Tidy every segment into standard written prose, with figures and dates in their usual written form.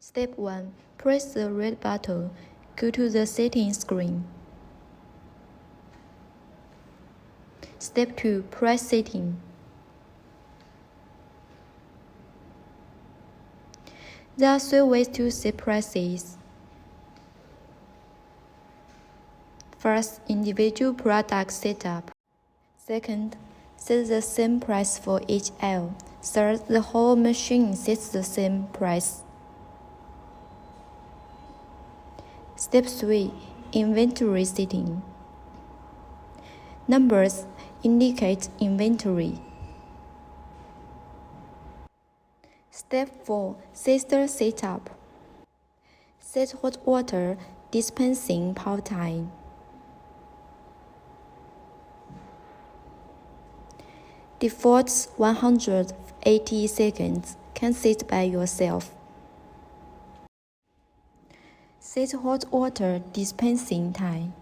Step 1. Press the red button. Go to the settings screen. Step 2. Press Setting. There are 3 ways to set prices. First, individual product setup. Second, set the same price for each aisle. Third, the whole machine sets the same price. Step 3. Inventory setting. Numbers indicate inventory. Step 4. Sister setup. Set hot water dispensing power time. Defaults 180 seconds. Can set by yourself. Set hot water dispensing time.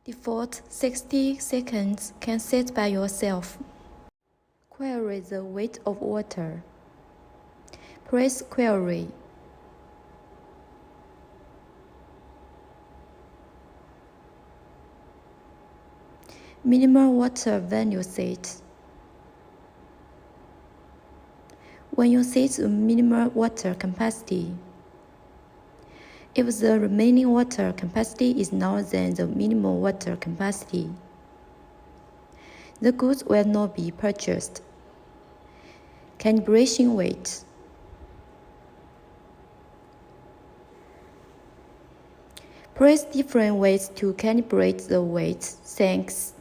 Default 60 seconds. Can set by yourself. Query the weight of water. Press Query. Minimum water value set. When you set the minimum water capacity, if the remaining water capacity is lower than the minimum water capacity, the goods will not be purchased. Calibration weight. Press different weights to calibrate the weight. Thanks.